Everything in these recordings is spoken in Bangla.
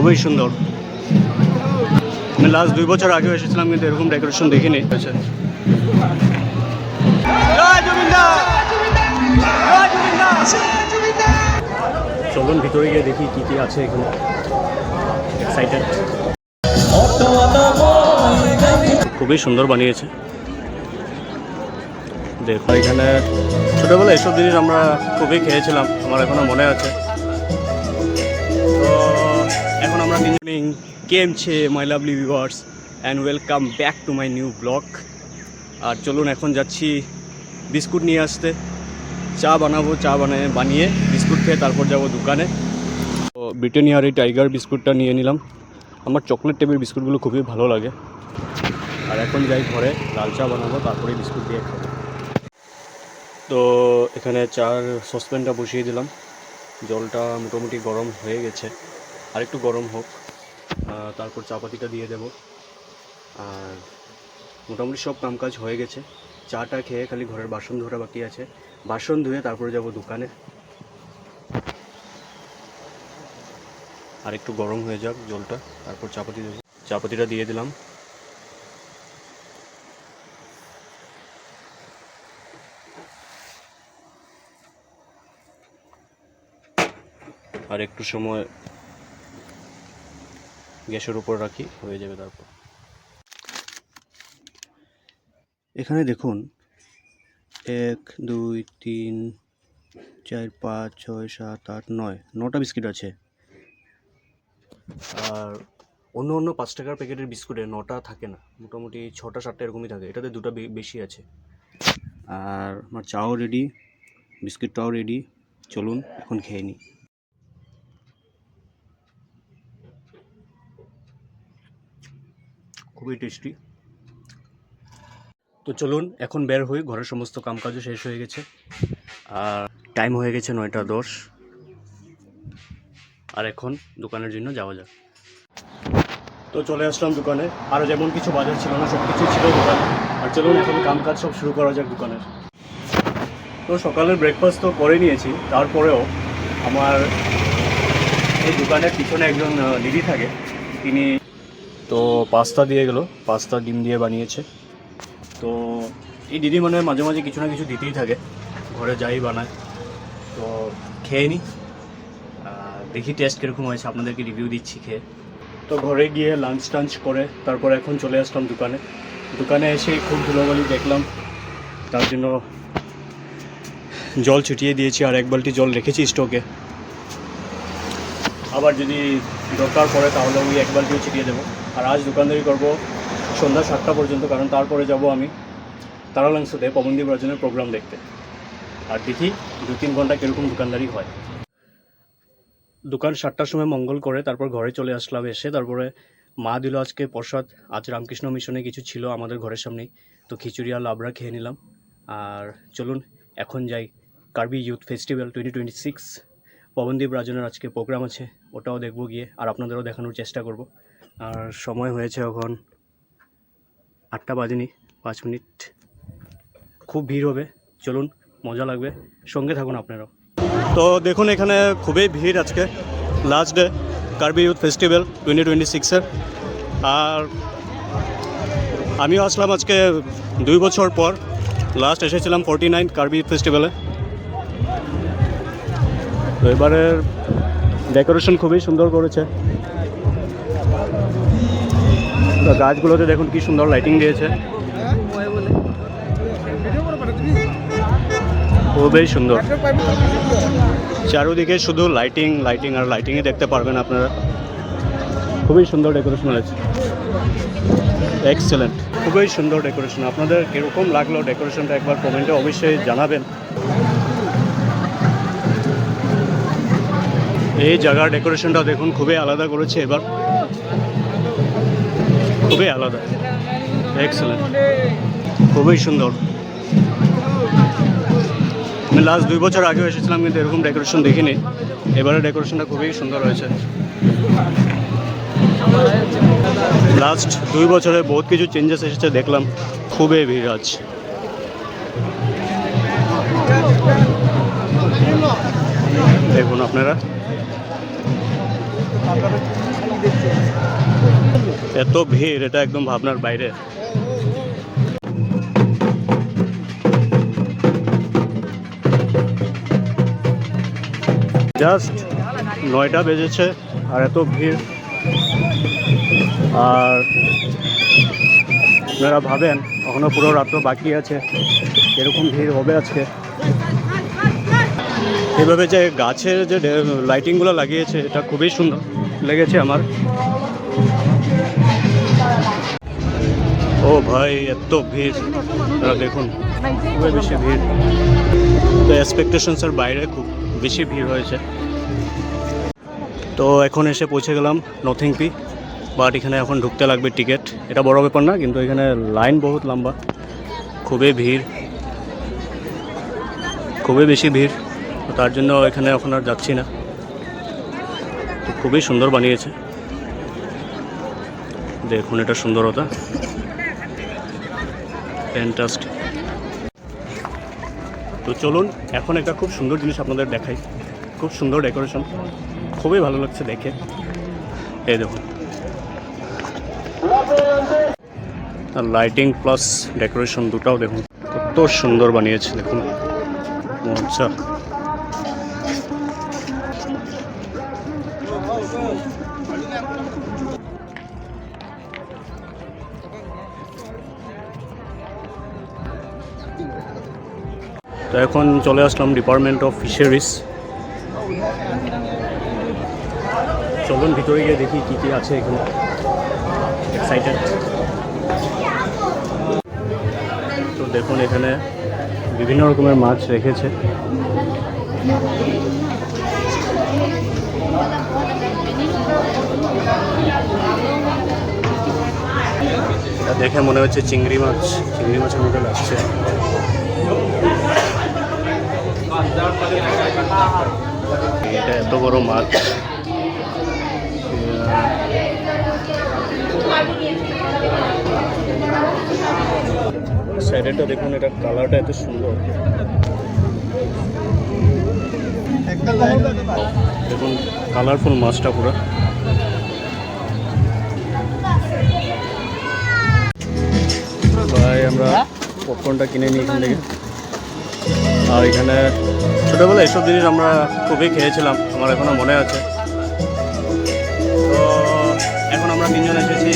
খুবই সুন্দর। আমি লাস্ট 2 বছর আগে এসেছিলাম, কিন্তু এরকম ডেকোরেশন দেখিনি। চলুন ভিতরে গিয়ে দেখি কি কি আছে এখানে। এক্সাইটেড। খুবই সুন্দর বানিয়েছে। দেখো এখানে ছোটোবেলায় এসব জিনিস আমরা খুবই খেয়েছিলাম, আমার এখনও মনে আছে। তো এখন আমরা তিনজনই কেম ছে my lovely viewers and welcome back to my new blog. আর চলুন এখন যাচ্ছি বিস্কুট নিয়ে আসতে। চা বানাবো, চা বানিয়ে বিস্কুট খেয়ে তারপর যাব দোকানে। তো ব্রিটানিয়ার এই টাইগার বিস্কুটটা নিয়ে নিলাম। আমার চকলেট টাইপের বিস্কুটগুলো খুবই ভালো লাগে। আর এখন যাই ঘরে, লাল চা বানাবো, তারপরে বিস্কুট দিয়ে খাবো। তো এখানে চার সসপ্যানটা বসিয়ে দিলাম। জলটা মোটামুটি গরম হয়ে গেছে, আর একটু গরম হোক, তারপর চাপাতিটা দিয়ে দেব। আর মোটামুটি সব কামকাজ হয়ে গেছে। চাটা খেয়ে খালি ঘরের বাসন ধোয়া বাকি আছে। বাসন ধুয়ে তারপরে যাব দোকানে। আর একটু গরম হয়ে যাক জলটা, তারপর চাপাতি দেবো। চাপাতিটা দিয়ে দিলাম। আর একটু সময় গ্যাসের উপর রাখি, হয়ে যাবে। তারপর এখানে দেখুন 1 2 3 4 5 6 7 8 9টা বিস্কিট আছে। আর অন্য 5 টাকার প্যাকেটের বিস্কুটে 9টা থাকে না, মোটামুটি 6টা 7টা এরকমই থাকে। এটাতে 2টা বেশি আছে। আর আমার চাও রেডি, বিস্কিটটাও রেডি। চলুন এখন খেয়ে নিই। খুবই টেস্টি। তো চলুন এখন বের হই, ঘরের সমস্ত কামকাজও শেষ হয়ে গেছে। আর টাইম হয়ে গেছে 9টা 10। আর এখন দোকানের জন্য যাওয়া যাক। তো চলে আসলাম দোকানে। আরও যেমন কিছু বাজার ছিল না, সব কিছু ছিল দোকানে। আর চলুন এখন কামকাজ সব শুরু করা যাক দোকানের। তো সকালের ব্রেকফাস্ট তো করে নিয়েছি, তারপরেও আমার এই দোকানের পিছনে একজন দিদি থাকে, তিনি তো পাস্তা দিয়ে গেল। পাস্তা ডিম দিয়ে বানিয়েছে। তো এই দিদি মানে মাঝে মাঝে কিছু না কিছু দিতেই থাকে, ঘরে যাই বানায়। তো খেয়ে নিই, দেখি টেস্ট কীরকম হয়েছে, আপনাদেরকে রিভিউ দিচ্ছি খেয়ে। তো ঘরে গিয়ে লাঞ্চ টাঞ্চ করে তারপর এখন চলে আসলাম দোকানে। দোকানে এসে খুব ধুলোবালি দেখলাম, তার জন্য জল ছিটিয়ে দিয়েছি। আর 1 বালতি জল রেখেছি স্টকে। আবার যদি দরকার পড়ে তাহলে ওই 1 বালতিও ছিটিয়ে দেবো। আর আজ দোকানদারি করবো সন্ধ্যা 7টা পর্যন্ত, কারণ তারপরে যাব আমি তারালাংসুতে পবনদীপ রাজনের প্রোগ্রাম দেখতে। আর দেখি 2-3 ঘন্টা কীরকম দোকানদারি হয়। দোকান 7টার সময় মঙ্গল করে তারপর ঘরে চলে আসলাম। এসে তারপরে মা দিল আজকে প্রসাদ। আজ রামকৃষ্ণ মিশনে কিছু ছিল আমাদের ঘরের সামনেই, তো খিচুড়ি আর লাবড়া খেয়ে নিলাম। আর চলুন এখন যাই কার্বি ইউথ ফেস্টিভ্যাল 2026 পবনদীপ রাজনের আজকে প্রোগ্রাম আছে, ওটাও দেখবো গিয়ে, আর আপনাদেরও দেখানোর চেষ্টা করব। আর সময় হয়েছে এখন 8টা বাজেনি, 5 মিনিট। খুব ভিড় হবে, চলুন মজা লাগবে, সঙ্গে থাকুন আপনারাও। তো দেখুন এখানে খুবই ভিড় আজকে, last day Karbi youth festival 2026-এর। আর আমিও আসলাম আজকে 2 বছর পর। লাস্ট এসেছিলাম 49 কার্বি ইউথ ফেস্টিভ্যালে। তো এবারের ডেকোরেশন খুবই সুন্দর করেছে। গাছগুলোতে দেখুন কি সুন্দর লাইটিং দিয়েছে, খুবই সুন্দর। চারদিকে শুধু লাইটিং লাইটিং আর লাইটিংই দেখতে পারবেন আপনারা। খুবই সুন্দর ডেকোরেশন হয়েছে, এক্সেলেন্ট, খুবই সুন্দর ডেকোরেশন। আপনাদের কীরকম লাগলো ডেকোরেশনটা একবার কমেন্টে অবশ্যই জানাবেন। এই জায়গার ডেকোরেশনটা দেখুন খুবই আলাদা করেছে এবার, খুবই আলাদা, এক্সেলেন্ট, খুবই সুন্দর। আমি লাস্ট 2 বছর আগেও এসেছিলাম, কিন্তু এরকম ডেকোরেশন দেখিনি। এবারে ডেকোরেশনটা খুবই সুন্দর হয়েছে। লাস্ট 2 বছরে বহুত কিছু চেঞ্জেস এসেছে দেখলাম। খুবই ভিড় আছে। দেখুন আপনারা এত ভিড়, এটা একদম ভাবনার বাইরে। জাস্ট 9টা বেজেছে আর এত ভিড়। আর আপনারা ভাবেন এখনো পুরো রাত্র বাকি আছে, এরকম ভিড় হবে আজকে। এভাবে যে গাছের যে লাইটিংগুলো লাগিয়েছে এটা খুবই সুন্দর লেগেছে আমার। ও ভাই এত ভিড়, আপনারা দেখুন খুবই বেশি ভিড়। তো এক্সপেকটেশনসের বাইরে খুব বেশি ভিড় হয়েছে। তো এখন এসে পৌঁছে গেলাম নথিং পি, বাট এখানে এখন ঢুকতে লাগবে টিকিট। এটা বড় ব্যাপার না, কিন্তু এখানে লাইন বহুত লম্বা, খুবই ভিড়, খুবই বেশি ভিড়। তো তার জন্য এখানে এখন আর যাচ্ছি না। তো খুবই সুন্দর বানিয়েছে, দেখুন এটা সুন্দরতা, ফ্যান্টাস্টিক। তো চলুন এখন একটা খুব সুন্দর জিনিস আপনাদের দেখাই। খুব সুন্দর ডেকোরেশন, খুবই ভালো লাগছে দেখে। এই দেখুন, আর লাইটিং প্লাস ডেকোরেশন দুটাও দেখুন কত সুন্দর বানিয়েছে, দেখুন আচ্ছা। তো এখন চলে আসলাম ডিপার্টমেন্ট অফ ফিশারিজ। চলুন ভিতরে গিয়ে দেখি কী কী আছে এখানে। এক্সাইটেড। তো দেখুন এখানে বিভিন্ন রকমের মাছ রেখেছে। এটা দেখে মনে হচ্ছে চিংড়ি মাছ, চিংড়ি মাছের মধ্যে লাগছে। এটা এত বড় মাছ, সাইডেটা দেখুন, এটা কালারটা এত সুন্দর। দেখুন কালারফুল মাছটা পুরো। ভাই আমরা পপকর্নটা কিনে নিই এখান থেকে। আর এখানে ছোটোবেলায় এসব জিনিস আমরা খুবই খেয়েছিলাম, আমার এখনও মনে আছে। তো এখন আমরা তিনজন এসেছি,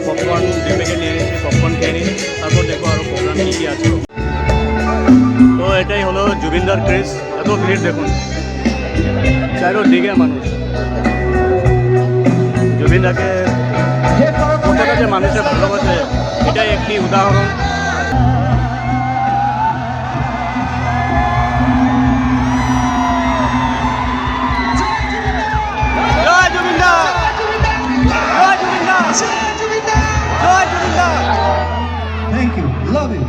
পপকর্ন 2 প্যাকেট নিয়ে নিয়েছি, পপকর্ন খেয়ে নিই, তারপর দেখবো আরও প্রোগ্রাম কী কী আছে। তো এটাই হলো জুবিনদার ক্রেজ। এত ভিড় দেখুন, চারিদিকে মানুষ। জুবিনদাকে কতটা যে মানুষের ভালোবাসে এটাই একটি উদাহরণ। জয় জুবিনদা, জয় জুবিনদা, জয় জুবিনদা। Thank you. Love you.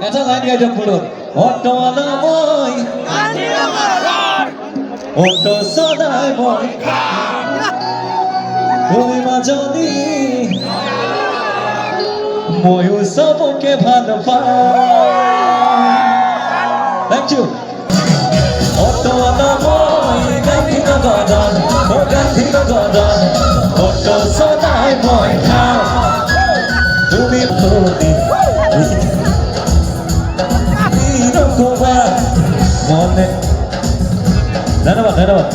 এটা লাইন গাইতে পুরো অটো আলাময় অটো সদাই বয় তুমি মাজনি ময়ু সবকে ভালো পাই। Thank you. অটো আলাময় গান্ধীর গদন, ও গান্ধীর গদন, অটো সদাই বয় তুমি প্রতি মনে। ধন্যবাদ ধন্যবাদ।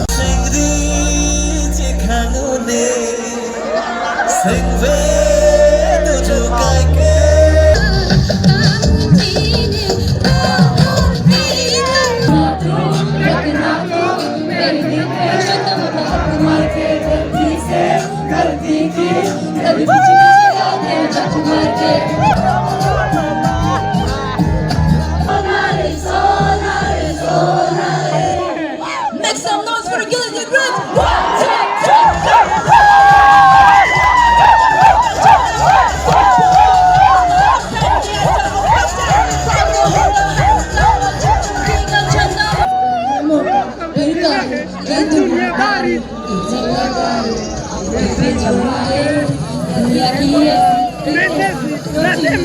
We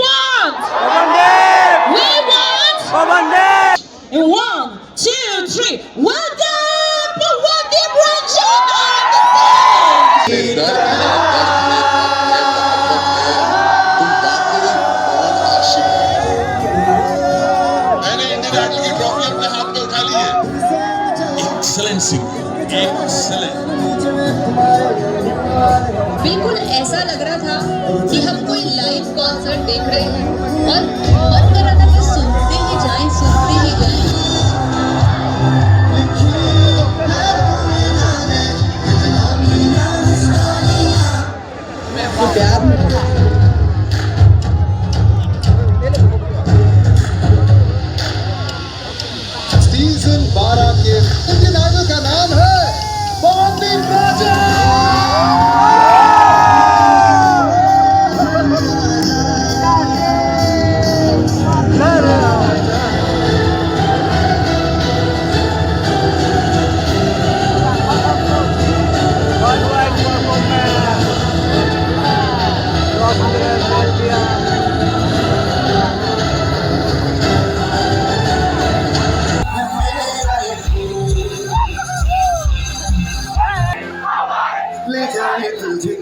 want! We want! In 1, 2, 3, Wandip! Wandip Ranjan on the stage! मैंने इंडियन आइडल की ट्रॉफी अपने हाथ में उठा ली है। Excellency, excellent. बिल्कुल ऐसा लग रहा था कि हम कोई लाइव कॉन्सर्ट देख रहे हैं और मन कर रहा था कि सुनते ही जाएं, सुनते ही जाएं। मैं आपको प्यार में सीजन 12 के इंडियन आइडल का नाम है पवनदीप राजा। ले जाए तुझे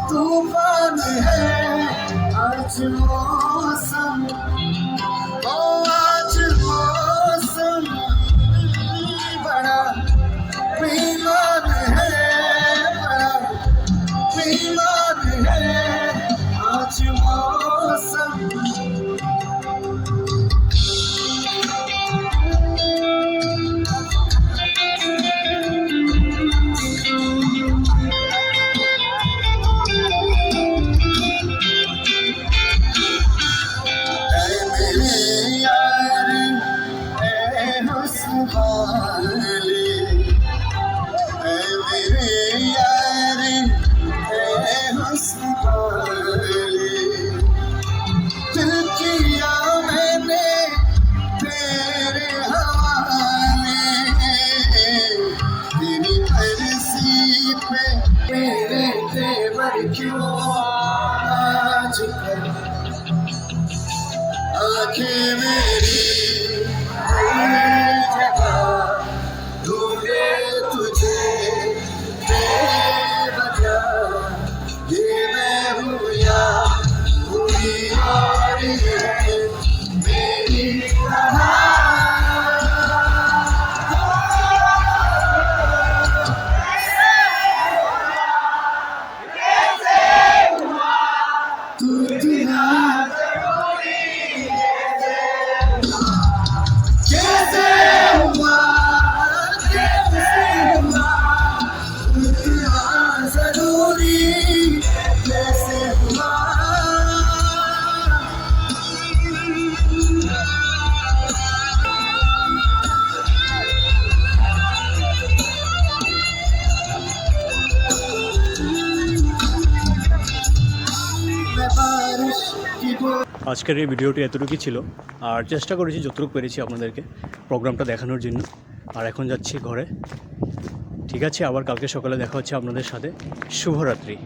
तूफान है आज मौसम, ओ आज मौसम बड़ा बेईमान है, बड़ा बेईमान है आज मौसम। क्यों आज आंखें मेरी जगह ढूंढे तुझे बेवजह, ये मैं हूँ या আজকের এই ভিডিওটি এতটুকুই ছিল, আর চেষ্টা করেছি যতটুকু পেরেছি আপনাদেরকে প্রোগ্রামটা দেখানোর জন্য। আর এখন যাচ্ছি ঘরে। ঠিক আছে, আবার কালকে সকালে দেখা হচ্ছে আপনাদের সাথে। শুভরাত্রি।